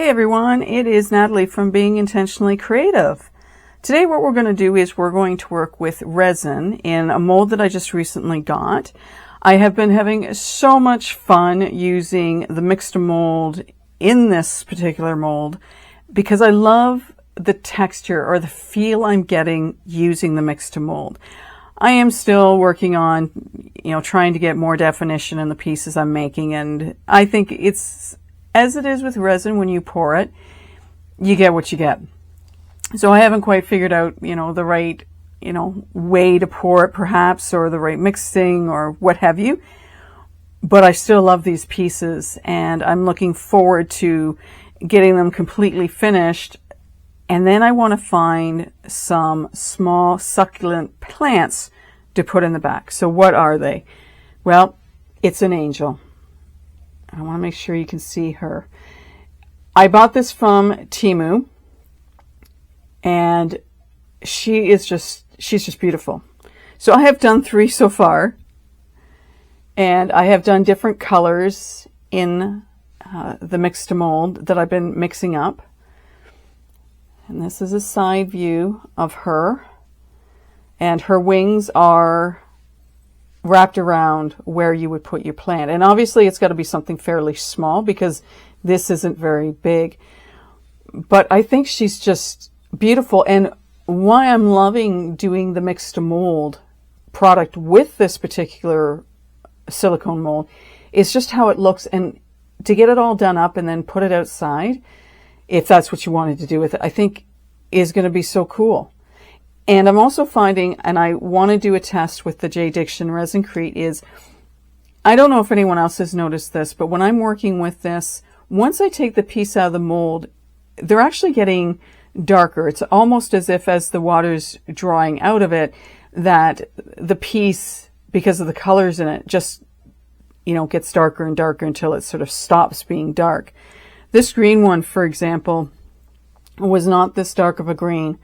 Hey everyone, it is Natalie from Being Intentionally Creative. Today what we're going to do is we're going to work with resin in a mold that I just recently got. I have been having so much fun using the mixed mold in this particular mold because I love the texture or the feel I'm getting using the mixed mold. I am still working on, trying to get more definition in the pieces I'm making, and I think it's as it is with resin. When you pour it, you get what you get. So I haven't quite figured out, the right, way to pour it perhaps, or the right mixing or what have you. But I still love these pieces and I'm looking forward to getting them completely finished. And then I want to find some small succulent plants to put in the back. So what are they? Well, it's an angel. I want to make sure you can see her. I bought this from Temu, and she's just beautiful. So I have done 3 so far, and I have done different colors in the mixed mold that I've been mixing up. And this is a side view of her, and her wings are wrapped around where you would put your plant. And obviously it's got to be something fairly small because this isn't very big. But I think she's just beautiful. And why I'm loving doing the mixed mold product with this particular silicone mold is just how it looks. And to get it all done up and then put it outside, if that's what you wanted to do with it, I think is going to be so cool. And I'm also finding, and I want to do a test with the J. Diction Resincrete, is, I don't know if anyone else has noticed this, but when I'm working with this, once I take the piece out of the mold, they're actually getting darker. It's almost as if as the water's drawing out of it, that the piece, because of the colors in it, just, gets darker and darker until it sort of stops being dark. This green one, for example, was not this dark of a green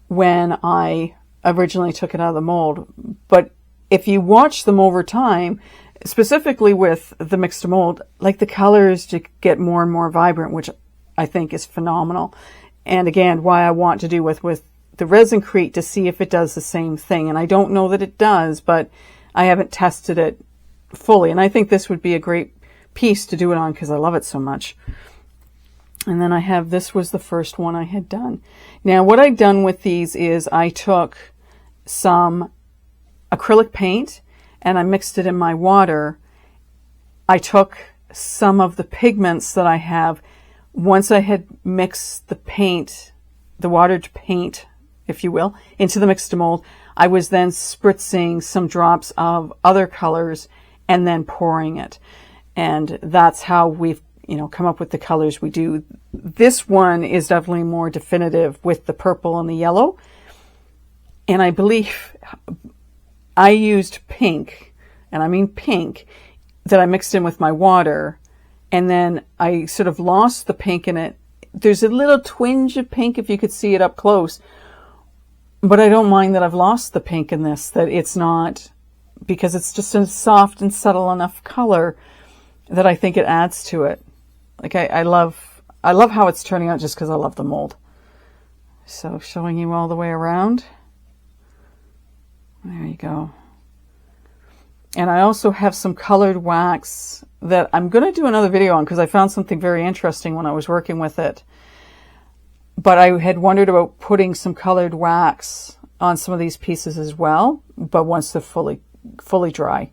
when I originally took it out of the mold. But if you watch them over time, specifically with the mixed mold, like the colors just get more and more vibrant, which I think is phenomenal. And again, why I want to do with the Resincrete to see if it does the same thing. And I don't know that it does, but I haven't tested it fully. And I think this would be a great piece to do it on because I love it so much. And then I have, this was the first one I had done. Now what I'd done with these is I took some acrylic paint and I mixed it in my water. I took some of the pigments that I have. Once I had mixed the paint, the watered paint, if you will, into the mixed mold, I was then spritzing some drops of other colors and then pouring it. And that's how we've come up with the colors we do. This one is definitely more definitive with the purple and the yellow. And I believe I used pink, and I mean pink, that I mixed in with my water. And then I sort of lost the pink in it. There's a little twinge of pink if you could see it up close. But I don't mind that I've lost the pink in this, that it's not, because it's just a soft and subtle enough color that I think it adds to it. Like I love how it's turning out just because I love the mold. So showing you all the way around. There you go. And I also have some colored wax that I'm going to do another video on because I found something very interesting when I was working with it. But I had wondered about putting some colored wax on some of these pieces as well, but once they're fully dry.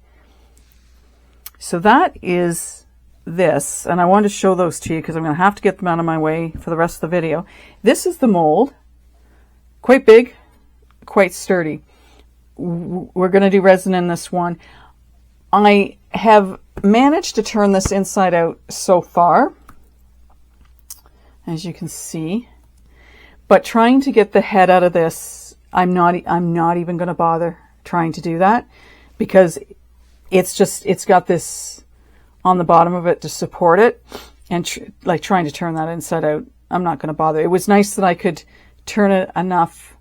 So that is this, and I wanted to show those to you because I'm going to have to get them out of my way for the rest of the video. This is the mold, quite big, quite sturdy. We're going to do resin in this one. I have managed to turn this inside out so far, as you can see, but trying to get the head out of this, I'm not even going to bother trying to do that because it's got this on the bottom of it to support it, and trying to turn that inside out, I'm not going to bother. It was nice that I could turn it enough.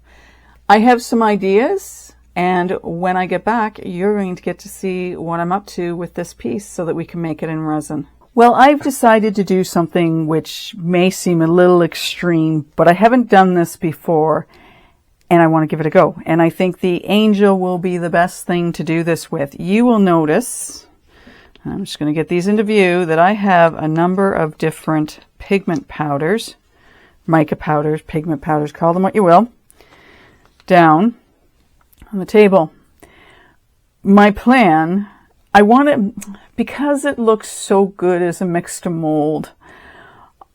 I have some ideas, and when I get back, you're going to get to see what I'm up to with this piece so that we can make it in resin. Well, I've decided to do something which may seem a little extreme, but I haven't done this before, and I want to give it a go. And I think the angel will be the best thing to do this with. You will notice, I'm just going to get these into view, that I have a number of different pigment powders, mica powders, pigment powders, call them what you will, down on the table. My plan, I want it, because it looks so good as a mix to mold,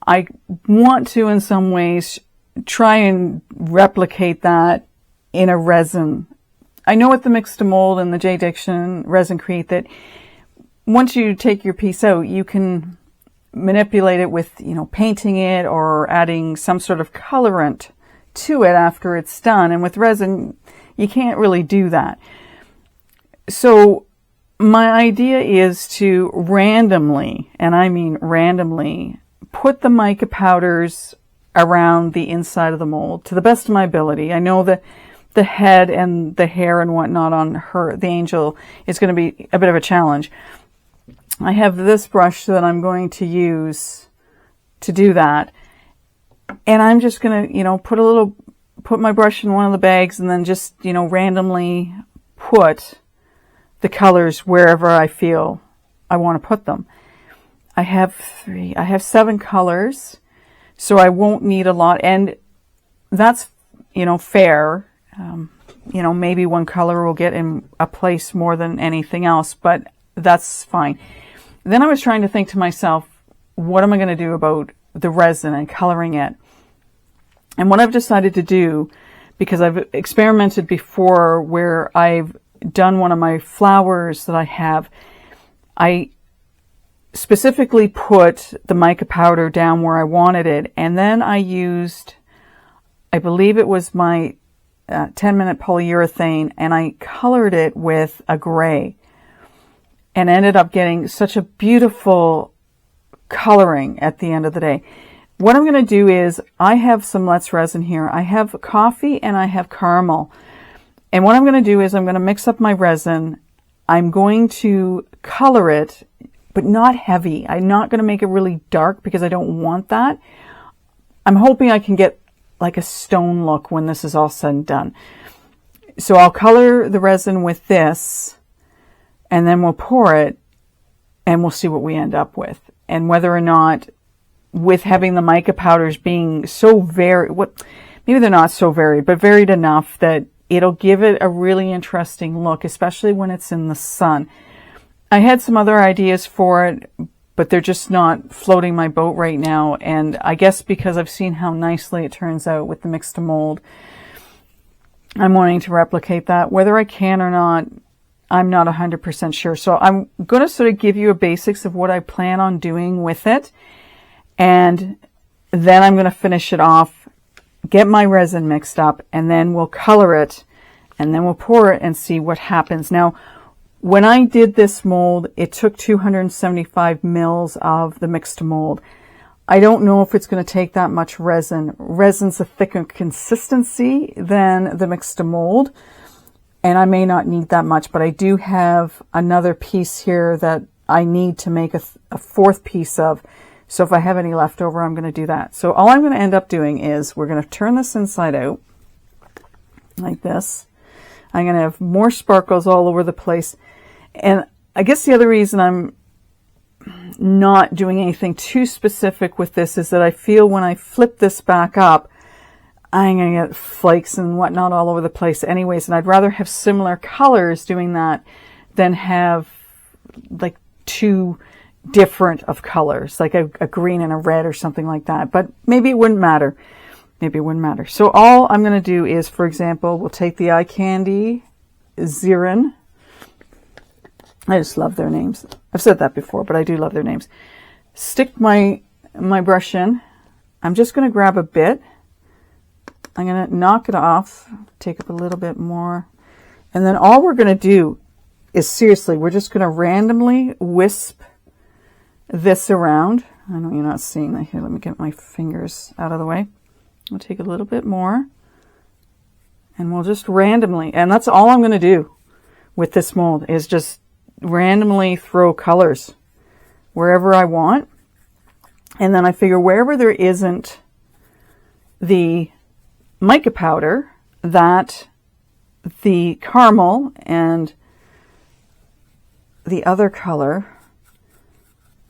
I want to in some ways try and replicate that in a resin. I know with the mix to mold and the J Diction Resin Create that once you take your piece out, you can manipulate it with, painting it or adding some sort of colorant to it after it's done. And with resin, you can't really do that. So my idea is to randomly, and I mean randomly, put the mica powders around the inside of the mold to the best of my ability. I know that the head and the hair and whatnot on the angel, is going to be a bit of a challenge. I have this brush that I'm going to use to do that. And I'm just going to, put my brush in one of the bags and then just, randomly put the colors wherever I feel I want to put them. I have 7 colors, so I won't need a lot. And that's, fair. Maybe one color will get in a place more than anything else, but that's fine. Then I was trying to think to myself, what am I going to do about the resin and coloring it? And what I've decided to do, because I've experimented before where I've done one of my flowers that I have, I specifically put the mica powder down where I wanted it, and then I used, I believe it was my 10-minute polyurethane, and I colored it with a gray and ended up getting such a beautiful coloring at the end of the day. What I'm going to do is, I have some Let's Resin here. I have coffee and I have caramel. And what I'm going to do is I'm going to mix up my resin. I'm going to color it, but not heavy. I'm not going to make it really dark because I don't want that. I'm hoping I can get like a stone look when this is all said and done. So I'll color the resin with this, and then we'll pour it, and we'll see what we end up with. And whether or not, with having the mica powders being so maybe they're not so varied, but varied enough that it'll give it a really interesting look, especially when it's in the sun. I had some other ideas for it, but they're just not floating my boat right now. And I guess because I've seen how nicely it turns out with the mix to mold, I'm wanting to replicate that. Whether I can or not, I'm not 100% sure. So I'm going to sort of give you a basics of what I plan on doing with it. And then I'm going to finish it off, get my resin mixed up, and then we'll color it, and then we'll pour it and see what happens. Now, when I did this mold, it took 275 mils of the mix to mold. I don't know if it's going to take that much resin. Resin's a thicker consistency than the mix to mold, and I may not need that much, but I do have another piece here that I need to make a fourth piece of. So if I have any left over, I'm going to do that. So all I'm going to end up doing is we're going to turn this inside out like this. I'm going to have more sparkles all over the place. And I guess the other reason I'm not doing anything too specific with this is that I feel when I flip this back up, I'm going to get flakes and whatnot all over the place anyways. And I'd rather have similar colors doing that than have like two different of colors, like a green and a red or something like that. But maybe it wouldn't matter. Maybe it wouldn't matter. So all I'm going to do is, for example, we'll take the eye candy Zerrin. I just love their names. I've said that before, but I do love their names. Stick my brush in. I'm just going to grab a bit. I'm going to knock it off, take up a little bit more. And then all we're going to do is, seriously, we're just going to randomly wisp this around. I know you're not seeing that here. Let me get my fingers out of the way. We'll take a little bit more, and we'll just randomly, and that's all I'm going to do with this mold, is just randomly throw colors wherever I want. And then I figure wherever there isn't the mica powder, that the caramel and the other color,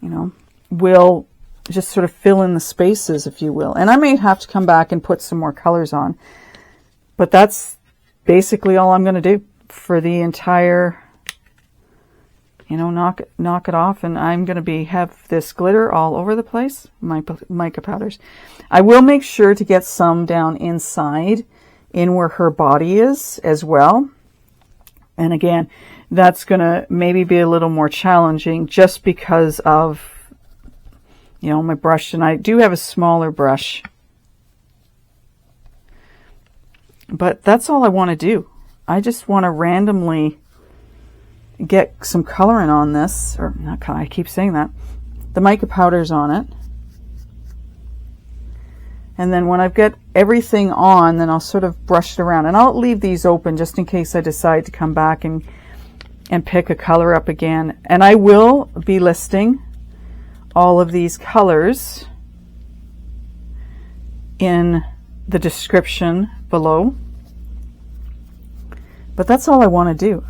you know, will just sort of fill in the spaces, if you will. And I may have to come back and put some more colors on, but that's basically all I'm going to do for the entire, you know, knock it off. And I'm going to have this glitter all over the place, my mica powders. I will make sure to get some down inside in where her body is as well. And again, that's going to maybe be a little more challenging just because of, you know, my brush. And I do have a smaller brush. But that's all I want to do. I just want to randomly get some coloring on this, or not color, I keep saying that, the mica powders on it. And then when I've got everything on, then I'll sort of brush it around. And I'll leave these open just in case I decide to come back and pick a color up again. And I will be listing all of these colors in the description below. But that's all I want to do.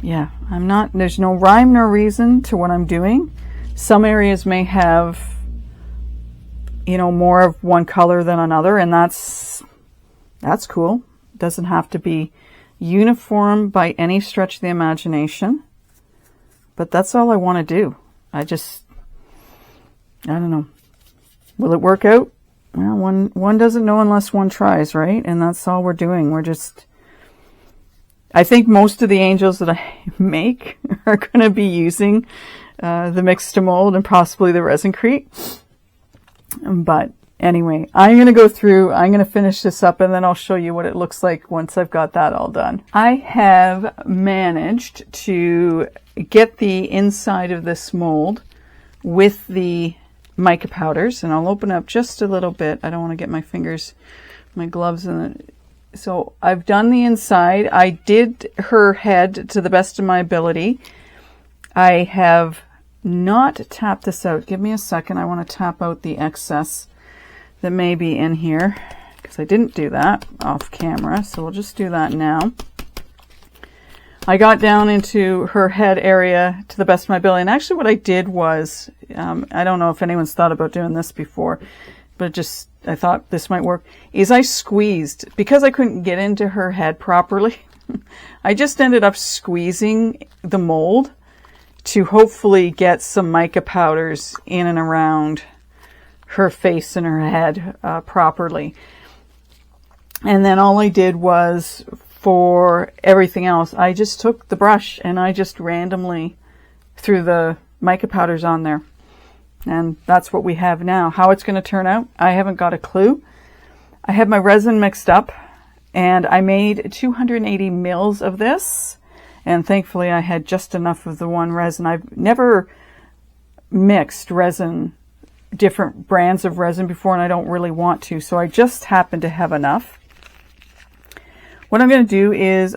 There's no rhyme nor reason to what I'm doing. Some areas may have, you know, more of one color than another, and that's cool. It doesn't have to be uniform by any stretch of the imagination. But that's all I want to do. I don't know. Will it work out? Well, one doesn't know unless one tries, right? And that's all we're doing. I think most of the angels that I make are going to be using the mix to mold and possibly the resin crete. But anyway, I'm going to go through, I'm going to finish this up, and then I'll show you what it looks like once I've got that all done. I have managed to get the inside of this mold with the mica powders, and I'll open up just a little bit. I don't want to get my fingers, my gloves in it. So I've done the inside. I did her head to the best of my ability. I have not tapped this out. Give me a second. I want to tap out the excess that may be in here because I didn't do that off camera. So we'll just do that now. I got down into her head area to the best of my ability. And actually what I did was, I don't know if anyone's thought about doing this before, but I thought this might work, is I squeezed, because I couldn't get into her head properly, I just ended up squeezing the mold to hopefully get some mica powders in and around her face and her head properly. And then all I did was, for everything else, I just took the brush and I just randomly threw the mica powders on there. And that's what we have now. How it's going to turn out, I haven't got a clue. I have my resin mixed up, and I made 280 mils of this. And thankfully I had just enough of the one resin. I've never mixed resin, different brands of resin before, and I don't really want to. So I just happen to have enough. What I'm going to do is,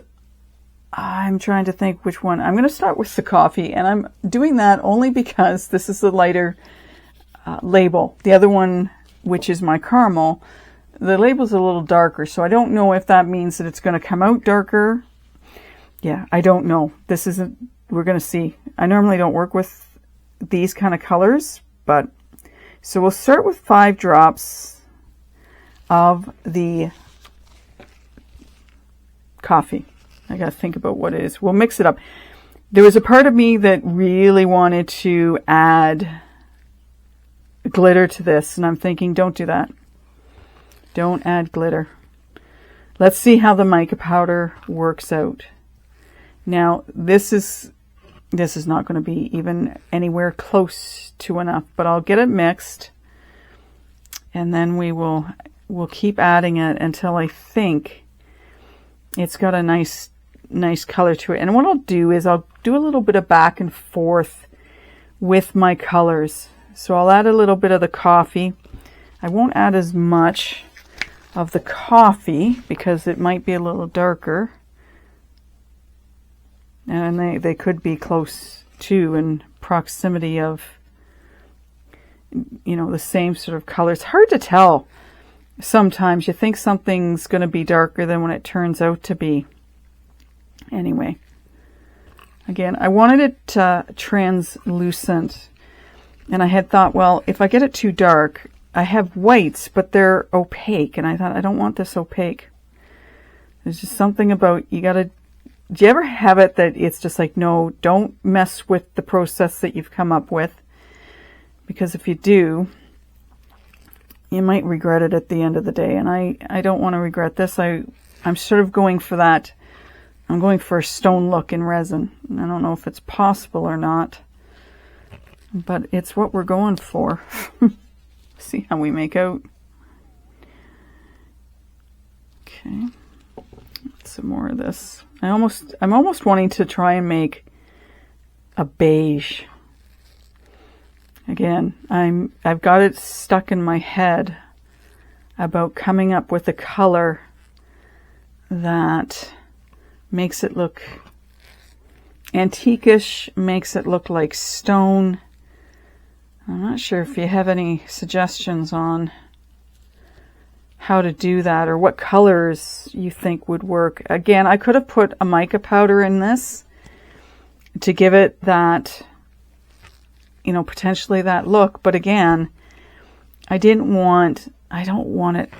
I'm trying to think which one. I'm going to start with the coffee, and I'm doing that only because this is the lighter label. The other one, which is my caramel, the label's a little darker, so I don't know if that means that it's going to come out darker. Yeah, I don't know. We're going to see. I normally don't work with these kind of colors, but so we'll start with 5 drops of the coffee. I got to think about what it is. We'll mix it up. There was a part of me that really wanted to add glitter to this, and I'm thinking, don't do that. Don't add glitter. Let's see how the mica powder works out. Now, this is not going to be even anywhere close to enough, but I'll get it mixed, and then we'll keep adding it until I think it's got a nice color to it. And what I'll do is I'll do a little bit of back and forth with my colors. So I'll add a little bit of the coffee. I won't add as much of the coffee because it might be a little darker. And they could be close too, proximity of, you know, the same sort of color. It's hard to tell. Sometimes you think something's going to be darker than when it turns out to be. Anyway, again, I wanted it translucent, and I had thought, well, if I get it too dark, I have whites, but they're opaque, and I thought, I don't want this opaque. There's just something about, do you ever have it that it's just like, no, don't mess with the process that you've come up with, because if you do, you might regret it at the end of the day, and I don't want to regret this. I'm sort of going for that. I'm going for a stone look in resin. I don't know if it's possible or not, but it's what we're going for. See how we make out. Okay, some more of this. I'm almost wanting to try and make a beige. Again, I've got it stuck in my head about coming up with a color that makes it look antiquish, makes it look like stone. I'm not sure if you have any suggestions on how to do that or what colors you think would work. Again, I could have put a mica powder in this to give it that, you know, potentially that look, but again, I want it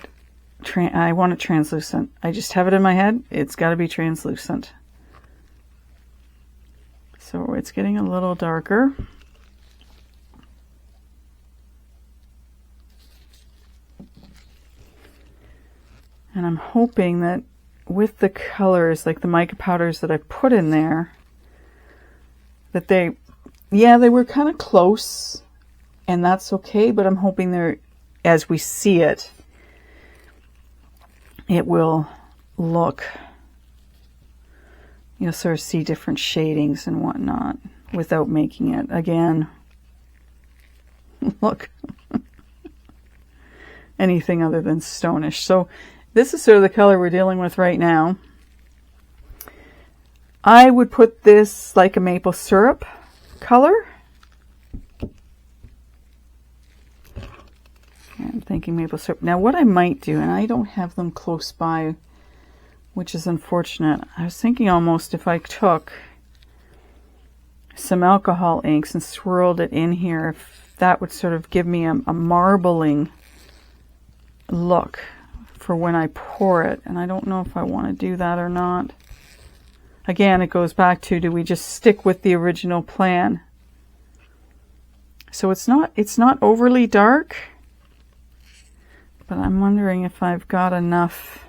translucent. I just have it in my head, it's got to be translucent. So it's getting a little darker. And I'm hoping that with the colors, like the mica powders that I put in there, that they were kind of close, and that's okay, but I'm hoping they're, as we see it, it will look, you'll sort of see different shadings and whatnot without making it, again, look, anything other than stonish. So this is sort of the color we're dealing with right now. I would put this like a maple syrup color. I'm thinking maple syrup. Now what I might do, and I don't have them close by, which is unfortunate. I was thinking almost if I took some alcohol inks and swirled it in here, if that would sort of give me a marbling look for when I pour it. And I don't know if I want to do that or not. Again, it goes back to, do we just stick with the original plan? So it's not overly dark, but I'm wondering if I've got enough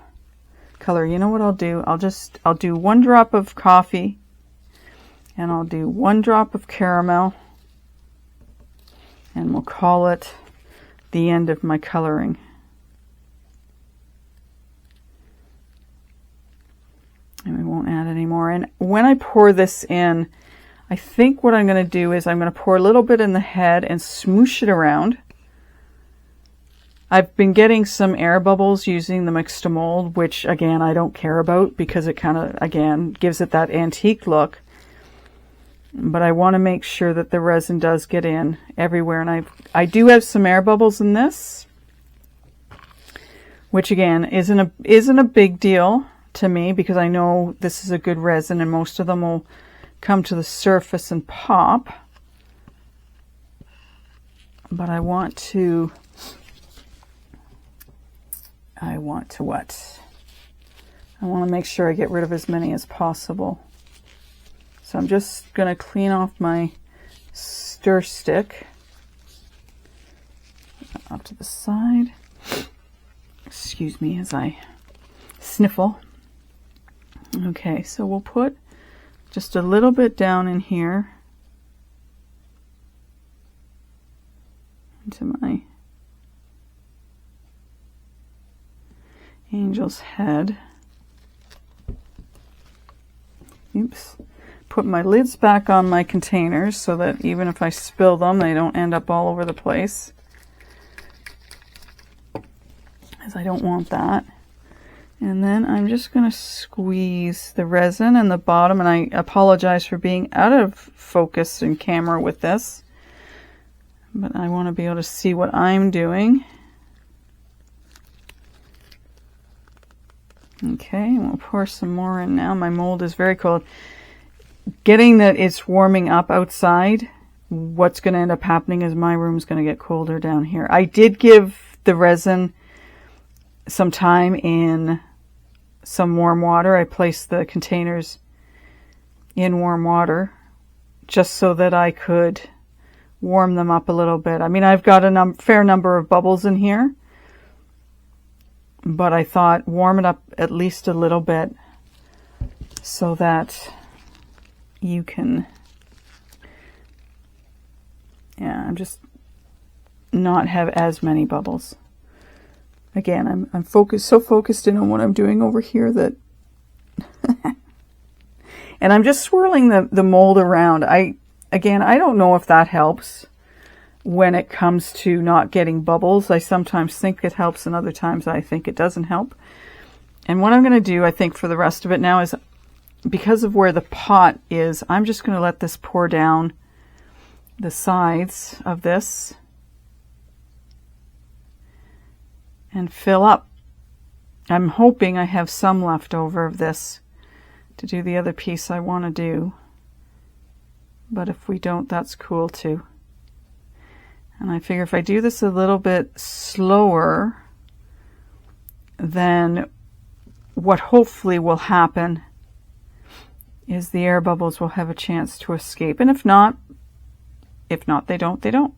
color. You know what I'll do? I'll do 1 drop of coffee, and I'll do 1 drop of caramel, and we'll call it the end of my coloring. And we won't add any more. And when I pour this in, I think what I'm going to do is I'm going to pour a little bit in the head and smoosh it around. I've been getting some air bubbles using the mix to mold, which again, I don't care about because it kind of, again, gives it that antique look. But I want to make sure that the resin does get in everywhere. And I do have some air bubbles in this, which again, isn't a big deal to me because I know this is a good resin and most of them will come to the surface and pop. But I want to what? I want to make sure I get rid of as many as possible. So I'm just going to clean off my stir stick. Off to the side. Excuse me as I sniffle. Okay, so we'll put just a little bit down in here into my angel's head. Oops. Put my lids back on my containers so that even if I spill them, they don't end up all over the place, as I don't want that. And then I'm just going to squeeze the resin in the bottom, and I apologize for being out of focus in camera with this, but I want to be able to see what I'm doing. Okay, we'll pour some more in now. My mold is very cold. Getting that it's warming up outside, what's going to end up happening is my room's going to get colder down here. I did give the resin some time in some warm water. I placed the containers in warm water just so that I could warm them up a little bit. I mean, I've got a fair number of bubbles in here, but I thought warm it up at least a little bit so that you can, I'm just not have as many bubbles. Again, I'm so focused in on what I'm doing over here that, and I'm just swirling the mold around. Again, I don't know if that helps when it comes to not getting bubbles. I sometimes think it helps, and other times I think it doesn't help. And what I'm going to do, I think, for the rest of it now is, because of where the pot is, I'm just going to let this pour down the sides of this and fill up. I'm hoping I have some left over of this to do the other piece I want to do. But if we don't, that's cool too. And I figure if I do this a little bit slower, then what hopefully will happen is the air bubbles will have a chance to escape. And if not, they don't.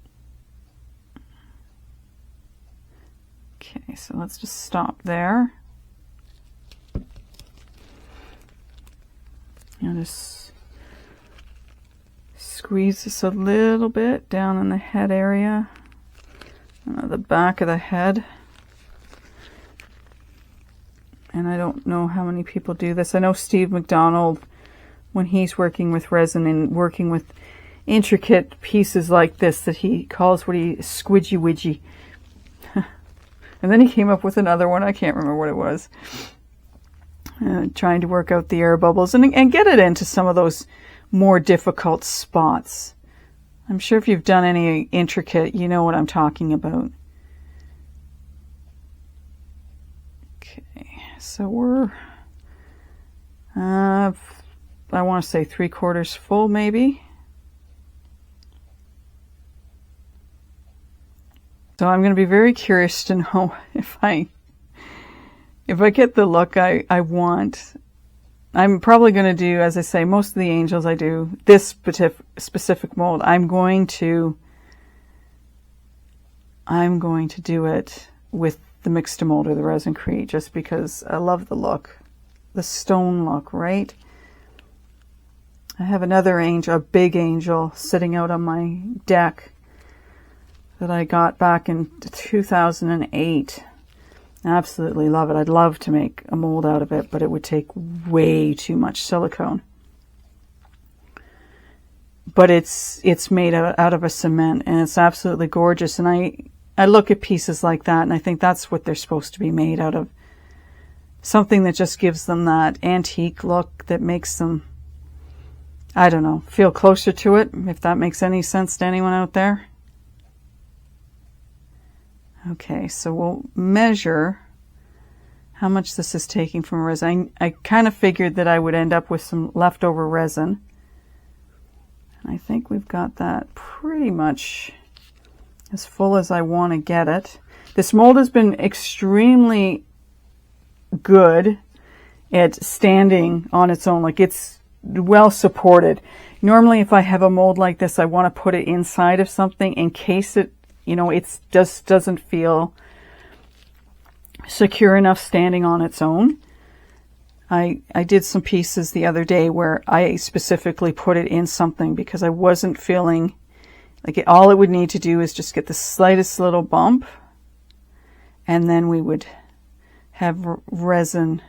Okay, so let's just stop there. And just squeeze this a little bit down in the head area, the back of the head. And I don't know how many people do this. I know Steve McDonald, when he's working with resin and working with intricate pieces like this, that he calls what he squidgy widgy. And then he came up with another one, I can't remember what it was, trying to work out the air bubbles and get it into some of those more difficult spots. I'm sure if you've done any intricate, you know what I'm talking about. Okay, so we're, I want to say 3/4 full maybe. So I'm going to be very curious to know if I get the look I want. I'm probably going to do, as I say, most of the angels I do, this specific mold, I'm going to do it with the mix to mold or the resin crete, just because I love the look, the stone look, right? I have another angel, a big angel, sitting out on my deck that I got back in 2008. I absolutely love it. I'd love to make a mold out of it, but it would take way too much silicone. But it's made out of a cement, and it's absolutely gorgeous. And I look at pieces like that, and I think that's what they're supposed to be made out of. Something that just gives them that antique look that makes them, I don't know, feel closer to it, if that makes any sense to anyone out there. Okay, so we'll measure how much this is taking from resin. I kind of figured that I would end up with some leftover resin. And I think we've got that pretty much as full as I want to get it. This mold has been extremely good at standing on its own. Like, it's well supported. Normally, if I have a mold like this, I want to put it inside of something in case it, it just doesn't feel secure enough standing on its own. I did some pieces the other day where I specifically put it in something because I wasn't feeling like it. All it would need to do is just get the slightest little bump, and then we would have resin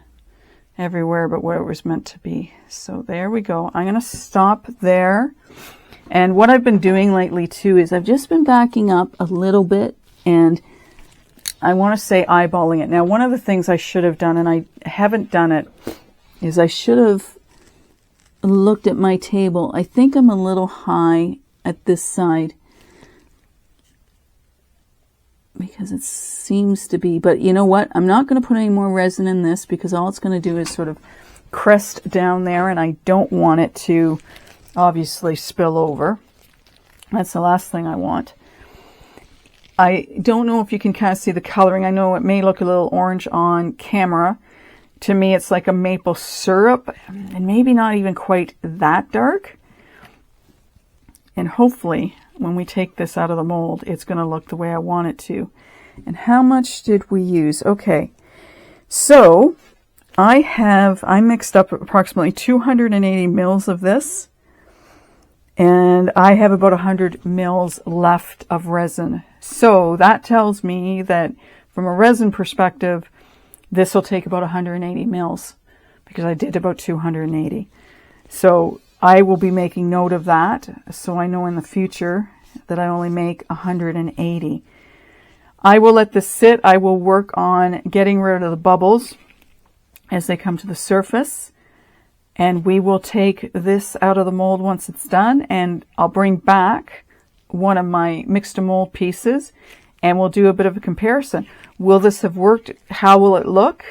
everywhere but where it was meant to be. So there we go. I'm going to stop there. And what I've been doing lately too is I've just been backing up a little bit and I want to say eyeballing it. Now, one of the things I should have done, and I haven't done it, is I should have looked at my table. I think I'm a little high at this side because it seems to be, but you know what? I'm not going to put any more resin in this because all it's going to do is sort of crest down there, and I don't want it to obviously spill over. That's the last thing I want. I don't know if you can kind of see the coloring. I know it may look a little orange on camera. To me, it's like a maple syrup, and maybe not even quite that dark. And hopefully, when we take this out of the mold, it's going to look the way I want it to. And how much did we use? Okay, so I mixed up approximately 280 mils of this, and I have about 100 mils left of resin. So that tells me that from a resin perspective, this will take about 180 mils because I did about 280. So I will be making note of that so I know in the future that I only make 180. I will let this sit. I will work on getting rid of the bubbles as they come to the surface. And we will take this out of the mold once it's done, and I'll bring back one of my mix to mold pieces and we'll do a bit of a comparison. Will this have worked? How will it look?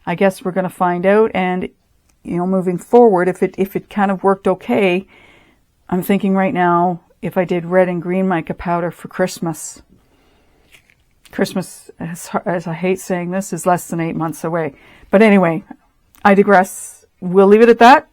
I guess we're going to find out. And you know, moving forward, if it kind of worked okay, I'm thinking right now, if I did red and green mica powder for Christmas, as I hate saying this, is less than 8 months away. But anyway, I digress. We'll leave it at that.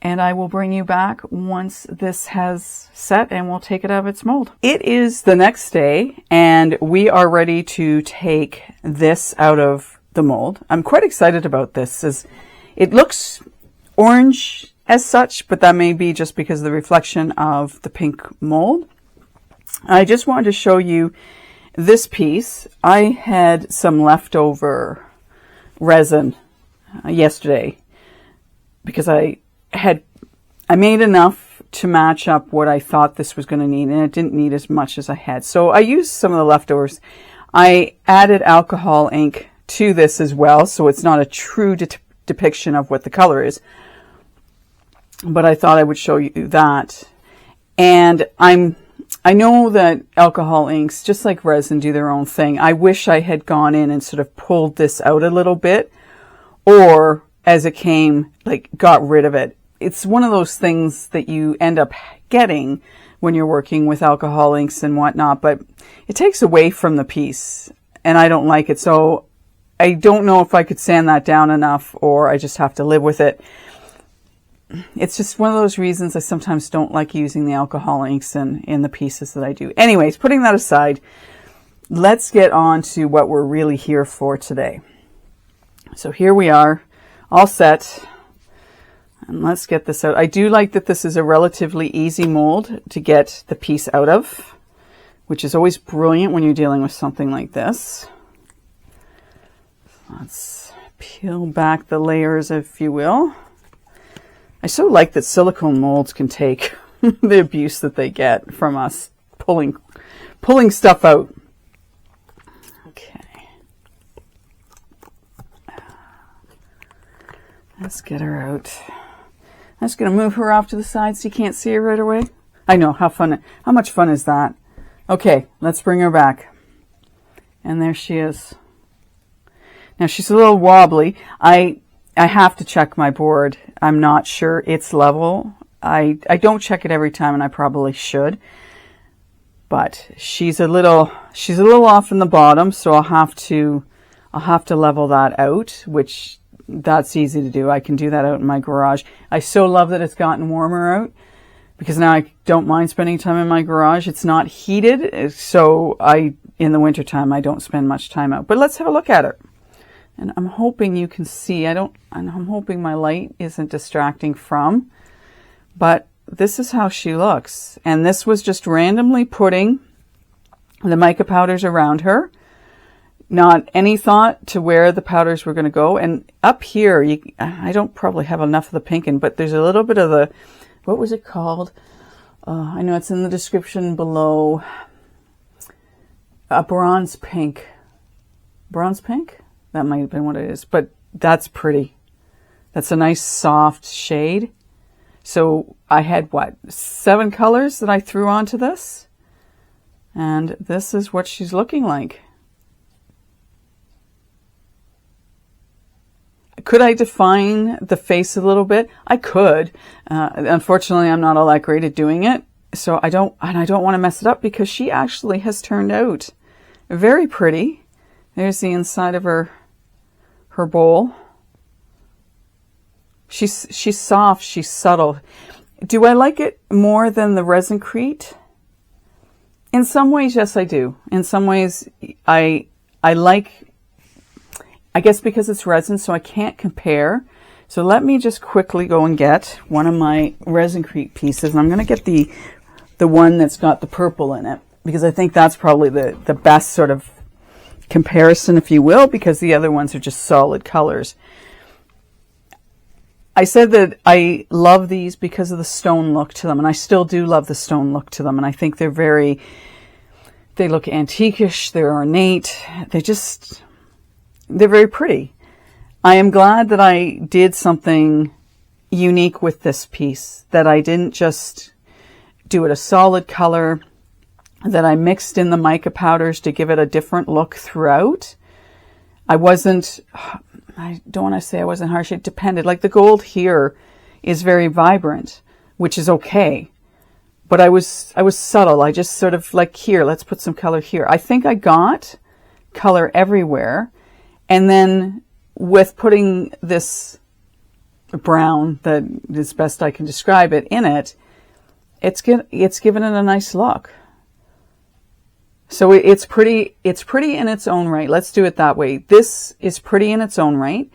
And I will bring you back once this has set and we'll take it out of its mold. It is the next day and we are ready to take this out of the mold. I'm quite excited about this. It looks orange as such, but that may be just because of the reflection of the pink mold. I just wanted to show you this piece. I had some leftover resin yesterday because I made enough to match up what I thought this was going to need, and it didn't need as much as I had. So I used some of the leftovers. I added alcohol ink to this as well, so it's not a true depiction of what the color is. But I thought I would show you that. And I know that alcohol inks, just like resin, do their own thing. I wish I had gone in and sort of pulled this out a little bit, or as it came, like got rid of it. It's one of those things that you end up getting when you're working with alcohol inks and whatnot, but it takes away from the piece and I don't like it. So I don't know if I could sand that down enough or I just have to live with it. It's just one of those reasons I sometimes don't like using the alcohol inks in the pieces that I do. Anyways, putting that aside, let's get on to what we're really here for today. So here we are, all set. And let's get this out. I do like that this is a relatively easy mold to get the piece out of, which is always brilliant when you're dealing with something like this. Let's peel back the layers, if you will. I so like that silicone molds can take the abuse that they get from us pulling stuff out. Okay. Let's get her out. I'm just going to move her off to the side so you can't see her right away. I know, how much fun is that? Okay, let's bring her back. And there she is. Now she's a little wobbly. I have to check my board. I'm not sure it's level. I don't check it every time and I probably should. But she's a little off in the bottom, so I'll have to level that out, which that's easy to do. I can do that out in my garage. I so love that it's gotten warmer out because now I don't mind spending time in my garage. It's not heated, so in the wintertime I don't spend much time out. But let's have a look at her. And I'm hoping you can see. I'm hoping my light isn't distracting from, but this is how she looks. And this was just randomly putting the mica powders around her. Not any thought to where the powders were going to go. And up here, I don't probably have enough of the pink in, but there's a little bit of the, what was it called? I know it's in the description below. a bronze pink. Bronze pink? That might have been what it is, but that's pretty. That's a nice soft shade. So I had, what, 7 colors that I threw onto this? And this is what she's looking like. Could I define the face a little bit? I could. Unfortunately, I'm not all that great at doing it. So I don't want to mess it up, because she actually has turned out very pretty. There's the inside of her bowl. She's soft, she's subtle. Do I like it more than the Resincrete? In some ways, yes, I do. In some ways, I like, I guess because it's resin, so I can't compare. So let me just quickly go and get one of my Resincrete pieces. And I'm going to get the one that's got the purple in it, because I think that's probably the best sort of comparison, if you will, because the other ones are just solid colors. I said that I love these because of the stone look to them, and I still do love the stone look to them, and I think they look antiquish, they're ornate, they're very pretty. I am glad that I did something unique with this piece, that I didn't just do it a solid color, that I mixed in the mica powders to give it a different look throughout. I don't want to say I wasn't harsh. It depended. Like the gold here is very vibrant, which is okay. But I was subtle. I just sort of like, here, let's put some color here. I think I got color everywhere. And then with putting this brown, that is best I can describe it, in it, it's given it a nice look. So it's pretty in its own right. Let's do it that way. This is pretty in its own right.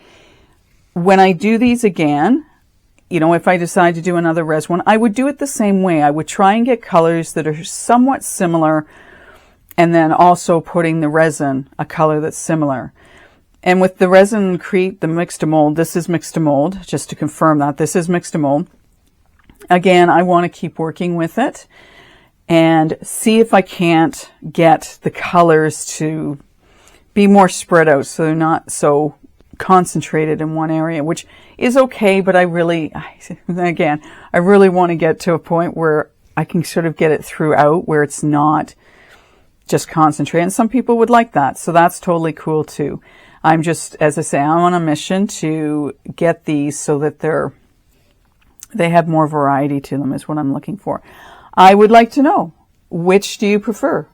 When I do these again, you know, if I decide to do another res one, I would do it the same way. I would try and get colors that are somewhat similar, and then also putting the resin a color that's similar. And with the Resincrete, the mixed mold, this is mixed mold, just to confirm that this is mixed mold. Again, I want to keep working with it and see if I can't get the colors to be more spread out, so they're not so concentrated in one area, which is okay, but I really want to get to a point where I can sort of get it throughout, where it's not just concentrated. And some people would like that, so that's totally cool too. I'm just, as I say, I'm on a mission to get these so that they have more variety to them, is what I'm looking for. I would like to know, which do you prefer?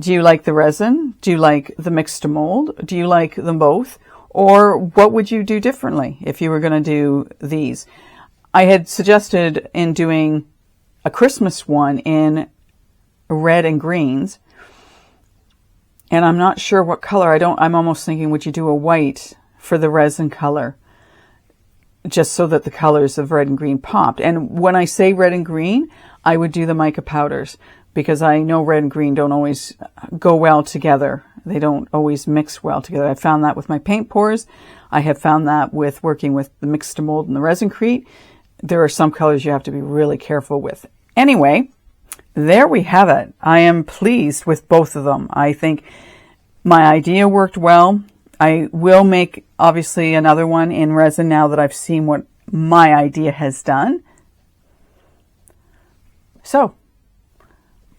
Do you like the resin? Do you like the mixed mold? Do you like them both? Or what would you do differently if you were going to do these? I had suggested in doing a Christmas one in red and greens, and I'm not sure what color. I'm almost thinking, would you do a white for the resin color, just so that the colors of red and green popped? And when I say red and green, I would do the mica powders, because I know red and green don't always go well together. They don't always mix well together. I found that with my paint pours. I have found that with working with the mixed mold and the Resincrete. There are some colors you have to be really careful with. Anyway, there we have it. I am pleased with both of them. I think my idea worked well. I will make, obviously, another one in resin now that I've seen what my idea has done. So,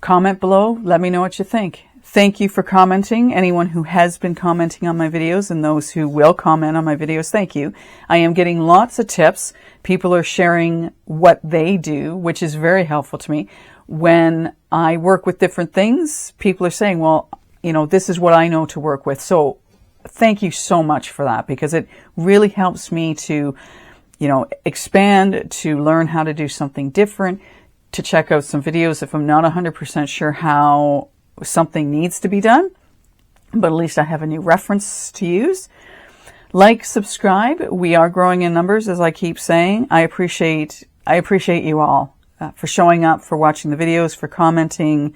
comment below. Let me know what you think. Thank you for commenting. Anyone who has been commenting on my videos and those who will comment on my videos, thank you. I am getting lots of tips. People are sharing what they do, which is very helpful to me. When I work with different things, people are saying, well, you know, this is what I know to work with. So thank you so much for that, because it really helps me to, you know, expand, to learn how to do something different, to check out some videos if I'm not 100% sure how something needs to be done, but at least I have a new reference to use. Like, subscribe. We are growing in numbers, as I keep saying. I appreciate you all for showing up, for watching the videos, for commenting,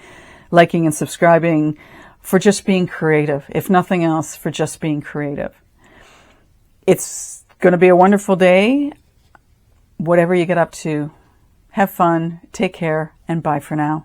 liking and subscribing, for just being creative. If nothing else, for just being creative. It's going to be a wonderful day. Whatever you get up to, have fun, take care, and bye for now.